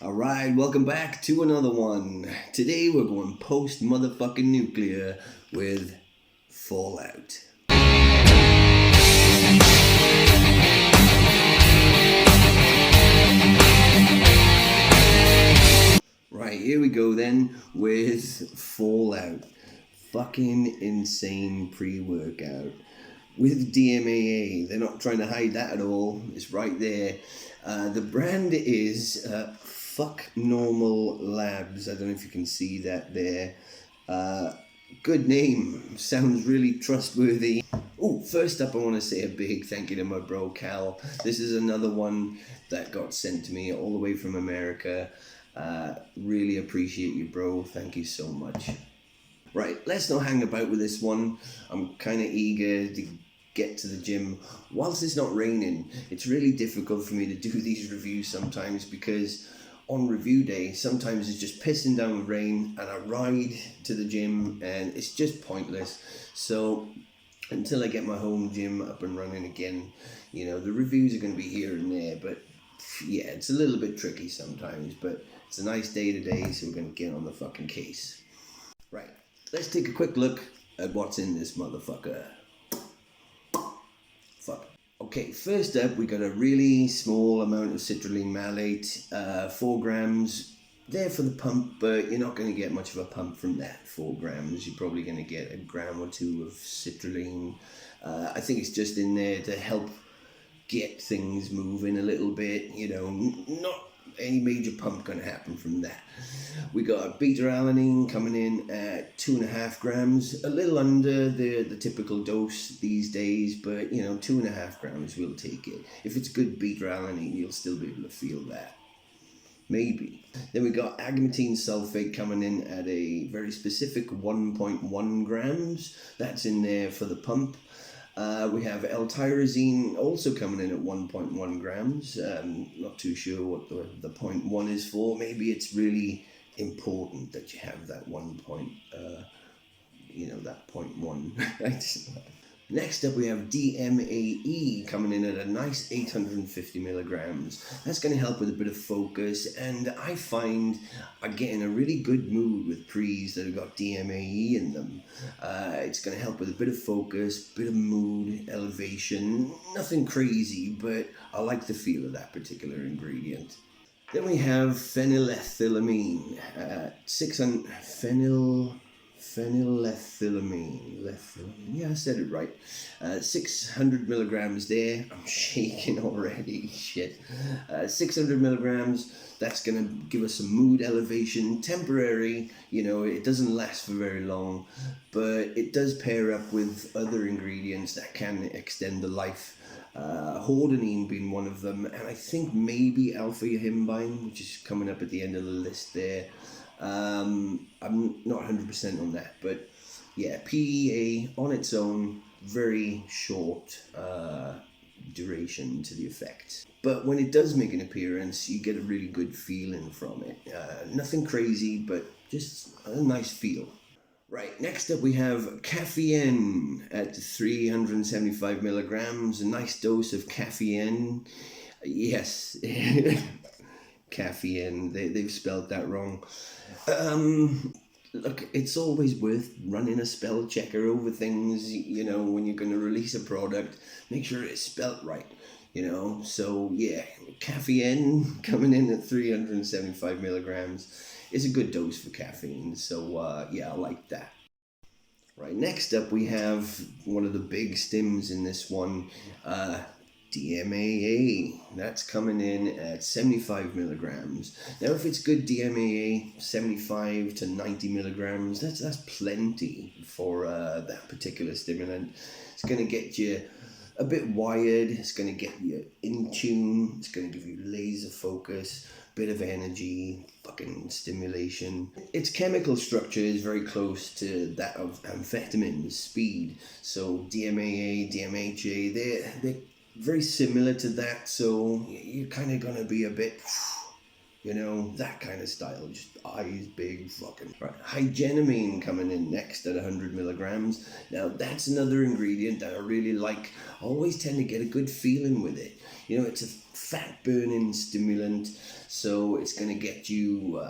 Alright, welcome back to another one. Today we're going post motherfucking nuclear with Fallout. Right, here we go then with Fallout. Fucking insane pre-workout. With DMAA, they're not trying to hide that at all. It's right there. The brand is Fuck Normal Labs. I don't know if you can see that there. Good name. Sounds really trustworthy. Oh, first up, I want to say a big thank you to my bro Cal. This is another one that got sent to me all the way from America. Really appreciate you, bro. Thank you so much. Right, let's not hang about with this one. I'm kind of eager to get to the gym. Whilst it's not raining, it's really difficult for me to do these reviews sometimes because on review day, sometimes it's just pissing down with rain and I ride to the gym and it's just pointless. So until I get my home gym up and running again, the reviews are going to be here and there, but yeah, it's a little bit tricky sometimes, but it's a nice day today, so we're going to get on the fucking case. Right, let's take a quick look at what's in this motherfucker. Fuck. Okay, first up, we got a really small amount of citrulline malate, 4 grams. There for the pump, but you're not going to get much of a pump from that 4 grams. You're probably going to get a gram or two of citrulline. I think it's just in there to help get things moving a little bit, not any major pump going to happen from that. We got beta-alanine coming in at 2.5 grams, a little under the typical dose these days, but 2.5 grams we'll take it. If it's good beta-alanine, you'll still be able to feel that. Maybe. Then we got agmatine sulfate coming in at a very specific 1.1 grams. That's in there for the pump. We have L-tyrosine also coming in at 1.1 grams. Not too sure what the 0.1 is for. Maybe it's really important that you have that that 0.1. Next up, we have DMAE coming in at a nice 850 milligrams. That's going to help with a bit of focus, and I find I'm getting a really good mood with pre's that have got DMAE in them. It's going to help with a bit of focus, bit of mood, elevation. Nothing crazy, but I like the feel of that particular ingredient. Then we have phenylethylamine, 600 phenylethylamine, yeah, I said it right. 600 milligrams there. I'm shaking already, shit. 600 milligrams, that's gonna give us some mood elevation, temporary, it doesn't last for very long, but it does pair up with other ingredients that can extend the life. Hordenine being one of them, and I think maybe alpha-yohimbine, which is coming up at the end of the list there. I'm not 100% on that, but yeah, PEA on its own, very short duration to the effect. But when it does make an appearance, you get a really good feeling from it. Nothing crazy, but just a nice feel. Right, next up we have caffeine at 375 milligrams, a nice dose of caffeine. Yes, caffeine, they've spelled that wrong. Look, it's always worth running a spell checker over things, when you're going to release a product, make sure it's spelt right, so yeah, caffeine coming in at 375 milligrams is a good dose for caffeine, so yeah, I like that. Right, next up we have one of the big stims in this one, DMAA. That's coming in at 75 milligrams. Now, if it's good DMAA, 75 to 90 milligrams, that's plenty for that particular stimulant. It's going to get you a bit wired, it's going to get you in tune, it's going to give you laser focus, bit of energy, fucking stimulation. Its chemical structure is very close to that of amphetamines, speed. So DMAA, DMHA, they're very similar to that, so you're kind of gonna be a bit, that kind of style, just eyes big, fucking. Right, hygenamine coming in next at 100 milligrams. Now that's another ingredient that I really like. I always tend to get a good feeling with it. It's a fat burning stimulant, So it's going to get you,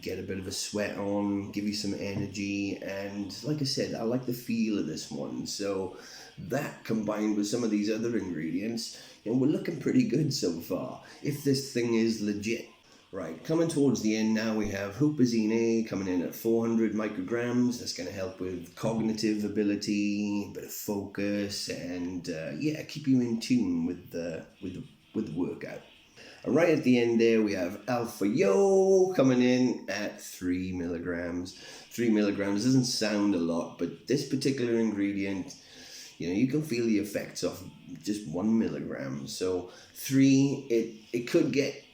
get a bit of a sweat on, give you some energy. And like I said, I like the feel of this one. So that combined with some of these other ingredients, we're looking pretty good so far. If this thing is legit. Right, coming towards the end now, we have huperzine A coming in at 400 micrograms. That's going to help with cognitive ability, a bit of focus, and yeah, keep you in tune with the workout. And right at the end there, we have Alpha Yo coming in at 3 milligrams. 3 milligrams doesn't sound a lot, but this particular ingredient, you can feel the effects of just 1 milligram. So 3, it could get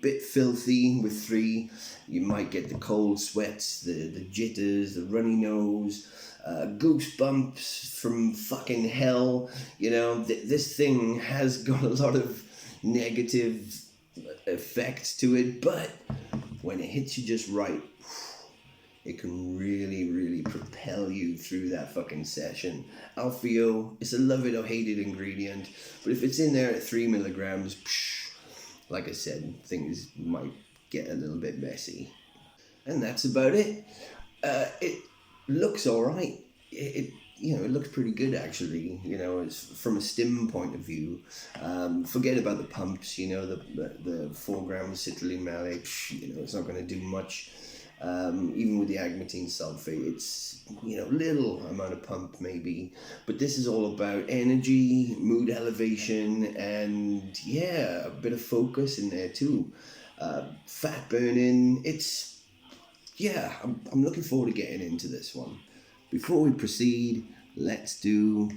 bit filthy with 3. You might get the cold sweats, the jitters, the runny nose, goosebumps from fucking hell. This thing has got a lot of negative effects to it, but when it hits you just right, it can really, really propel you through that fucking session. Alfio, it's a love it or hate it ingredient, but if it's in there at 3 milligrams, like I said, things might get a little bit messy. And that's about it. It looks all right. It looks pretty good actually. It's from a stim point of view. Forget about the pumps. The 4 grams citrulline malate. It's not going to do much. Even with the agmatine sulfate, it's little amount of pump maybe, but this is all about energy, mood elevation, and yeah, a bit of focus in there too. Fat burning. I'm looking forward to getting into this one. Before we proceed, let's do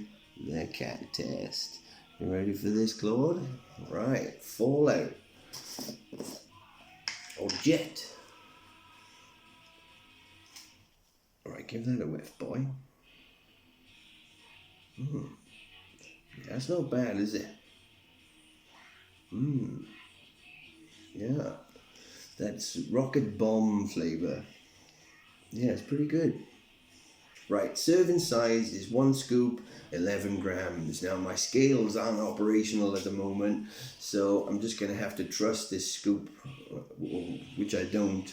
the cat test. You ready for this, Claude? Right, Fallout or Jet. Alright, give that a whiff, boy. That's not bad, is it? Yeah. That's rocket bomb flavor. Yeah, it's pretty good. Right, serving size is 1 scoop, 11 grams. Now, my scales aren't operational at the moment, so I'm just going to have to trust this scoop, which I don't.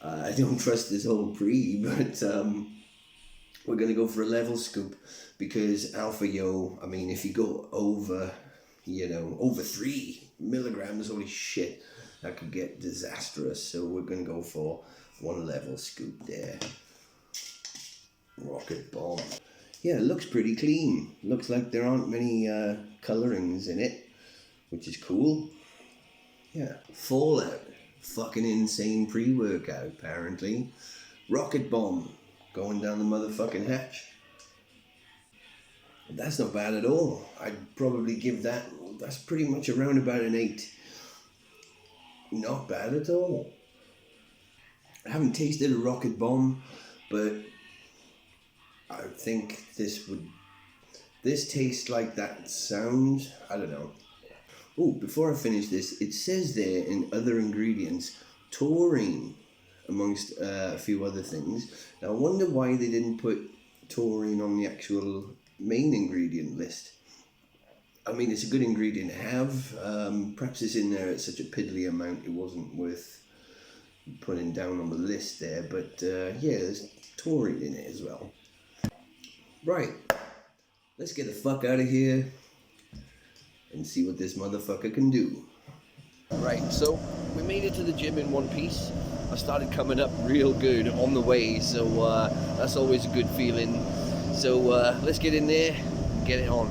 I don't trust this whole pre, but we're going to go for a level scoop because Alpha Yo, if you go over 3 milligrams, holy shit, that could get disastrous. So we're going to go for 1 level scoop there. Rocket bomb. Yeah, it looks pretty clean. Looks like there aren't many colorings in it, which is cool. Yeah, Fallout. Fucking insane pre-workout, apparently. Rocket bomb going down the motherfucking hatch. That's not bad at all. I'd probably give that's pretty much around about an 8. Not bad at all. I haven't tasted a rocket bomb, but I think this tastes like that sound. I don't know. Oh, before I finish this, it says there in other ingredients, taurine, amongst a few other things. Now, I wonder why they didn't put taurine on the actual main ingredient list. It's a good ingredient to have. Perhaps it's in there at such a piddly amount it wasn't worth putting down on the list there. But yeah, there's taurine in it as well. Right, let's get the fuck out of here and see what this motherfucker can do. Right, so we made it to the gym in one piece. I started coming up real good on the way, so that's always a good feeling. So let's get in there and get it on.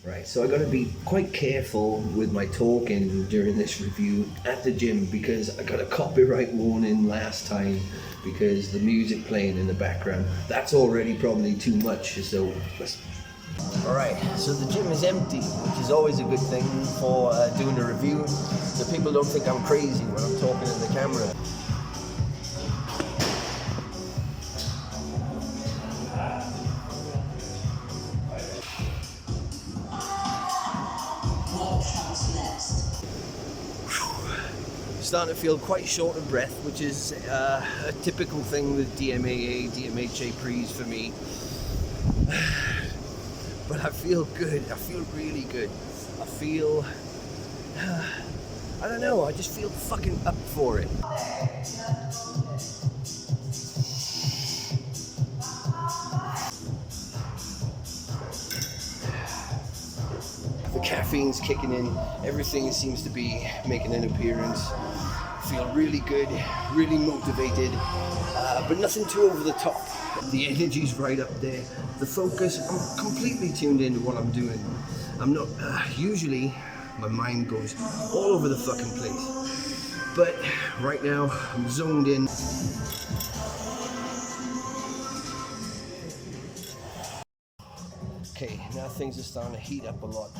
Right, so I got to be quite careful with my talking during this review at the gym because I got a copyright warning last time because the music playing in the background, that's already probably too much, so let's... Alright, so the gym is empty, which is always a good thing for doing a review, so people don't think I'm crazy when I'm talking in the camera. Starting to feel quite short of breath, which is a typical thing with DMAA, DMHA pre's for me. But I feel good. I feel really good. I feel I don't know, I just feel fucking up for it. The caffeine's kicking in, everything seems to be making an appearance. Feel really good, really motivated, but nothing too over the top. The energy's right up there. The focus, I'm completely tuned into what I'm doing. I'm not, usually my mind goes all over the fucking place. But right now, I'm zoned in. Okay, now things are starting to heat up a lot.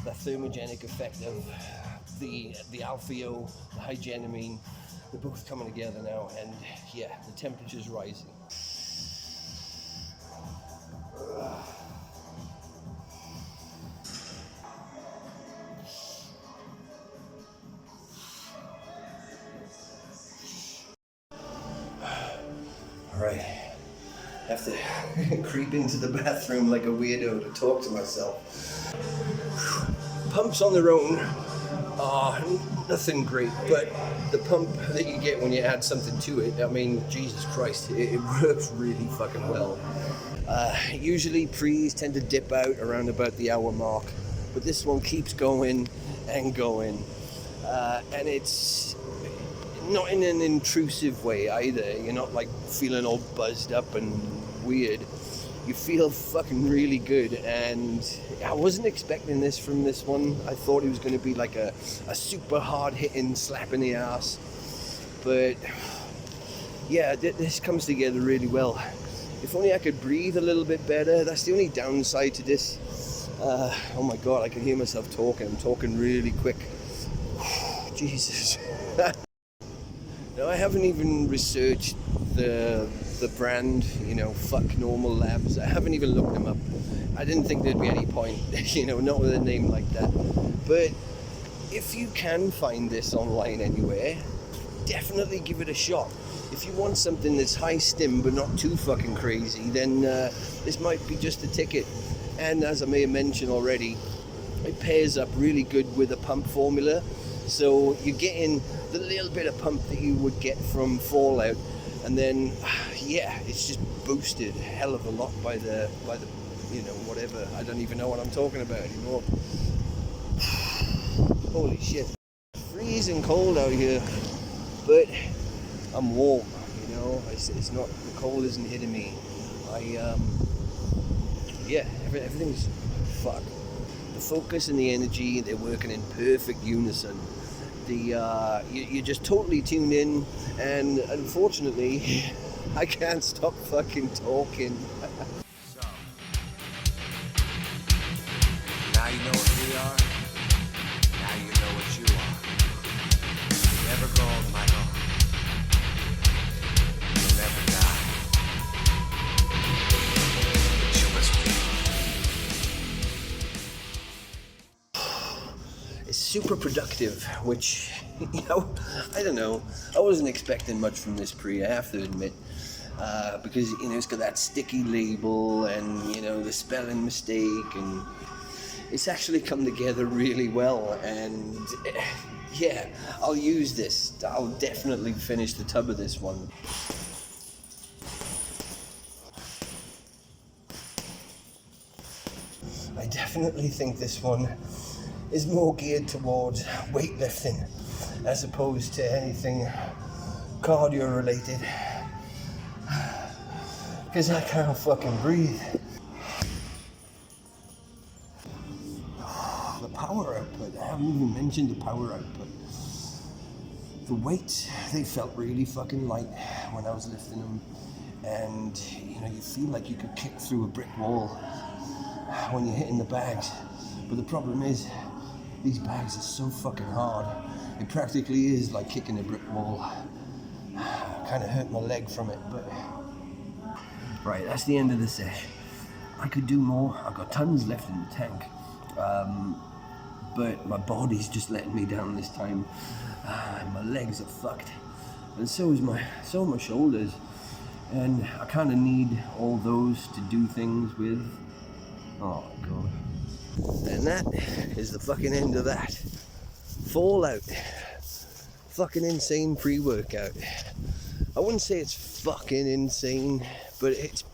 The thermogenic effect of the alpha-O, the hygenamine, they're both coming together now, and yeah, the temperature's rising. All right, I have to creep into the bathroom like a weirdo to talk to myself. Pumps on their own are nothing great, but the pump that you get when you add something to it, I mean, Jesus Christ, it works really fucking well. Usually pre's tend to dip out around about the hour mark, but this one keeps going and going, and it's not in an intrusive way either. You're not like feeling all buzzed up and weird. You feel fucking really good, and I wasn't expecting this from this one. I thought it was going to be like a super hard hitting slap in the ass, but yeah, this comes together really well. If only I could breathe a little bit better. That's the only downside to this. Oh my god, I can hear myself talking. I'm talking really quick. Jesus. Now, I haven't even researched the brand, fuck Normal Labs. I haven't even looked them up. I didn't think there'd be any point, not with a name like that. But if you can find this online anywhere, definitely give it a shot. If you want something that's high stim but not too fucking crazy, then this might be just the ticket. And as I may have mentioned already, it pairs up really good with a pump formula. So you're getting the little bit of pump that you would get from Fallout, and then yeah, it's just boosted a hell of a lot by the whatever. I don't even know what I'm talking about anymore. Holy shit, freezing cold out here, but I'm warm. It's not, the cold isn't hitting me. Everything's fuck. The focus and the energy, they're working in perfect unison. You're just totally tuned in, and unfortunately, I can't stop fucking talking. So, now you know what we are, now you know what you are. You'll never grow old, Michael. You'll never die. But you must be. It's super productive, which, I don't know. I wasn't expecting much from this pre, I have to admit. Because, it's got that sticky label and, the spelling mistake, and it's actually come together really well. And yeah, I'll use this. I'll definitely finish the tub of this one. I definitely think this one is more geared towards weightlifting as opposed to anything cardio related, because I can't fucking breathe. The power output, I haven't even mentioned the power output. The weights, they felt really fucking light when I was lifting them, and you feel like you could kick through a brick wall when you're hitting the bags. But the problem is, these bags are so fucking hard. It practically is like kicking a brick wall. Kind of hurt my leg from it, but right, that's the end of the set. I could do more. I've got tons left in the tank, but my body's just letting me down this time. My legs are fucked, and so are my shoulders, and I kind of need all those to do things with. Oh god. And that is the fucking end of that. Fallout. Fucking insane pre-workout. I wouldn't say it's fucking insane, but it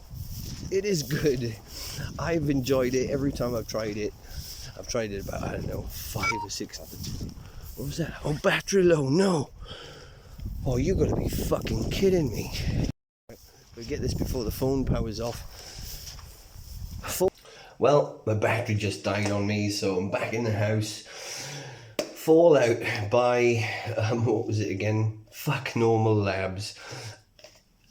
is good. I've enjoyed it every time I've tried it. I've tried it about, I don't know, 5 or 6. What was that? Oh, battery low, no. Oh, you gotta be fucking kidding me. We'll get this before the phone powers off. Well, my battery just died on me, so I'm back in the house. Fallout by, what was it again? Fuck Normal Labs.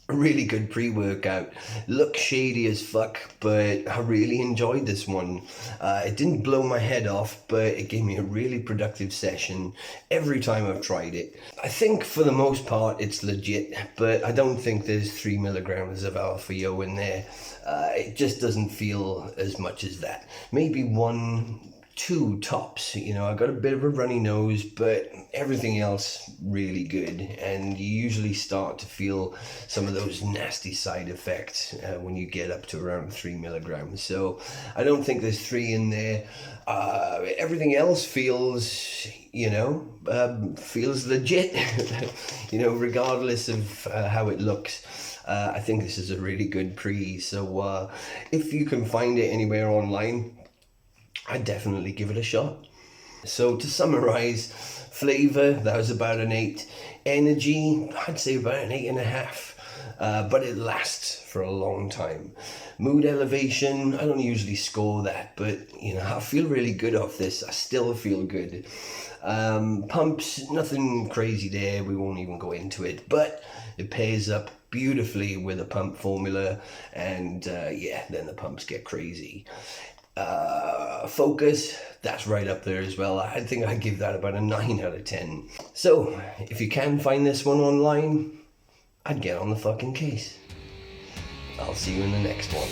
A really good pre-workout. Looks shady as fuck, but I really enjoyed this one. It didn't blow my head off, but it gave me a really productive session every time I've tried it. I think for the most part it's legit, but I don't think there's 3 milligrams of alpha yo in there. It just doesn't feel as much as that. Maybe 1, 2 tops. You know, I got a bit of a runny nose, but everything else really good. And you usually start to feel some of those nasty side effects when you get up to around 3 milligrams. So I don't think there's 3 in there. Everything else feels, you know, feels legit. You know, regardless of how it looks. I think this is a really good pre. So if you can find it anywhere online, I'd definitely give it a shot. So to summarize, flavor, that was about an 8. Energy, I'd say about an 8.5. But it lasts for a long time. Mood elevation, I don't usually score that, but you know, I feel really good off this. I still feel good. Pumps, nothing crazy there. We won't even go into it, but it pairs up beautifully with a pump formula, and yeah, then the pumps get crazy. Focus, that's right up there as well. I think I'd give that about a 9 out of 10. So if you can find this one online, I'd get on the fucking case. I'll see you in the next one.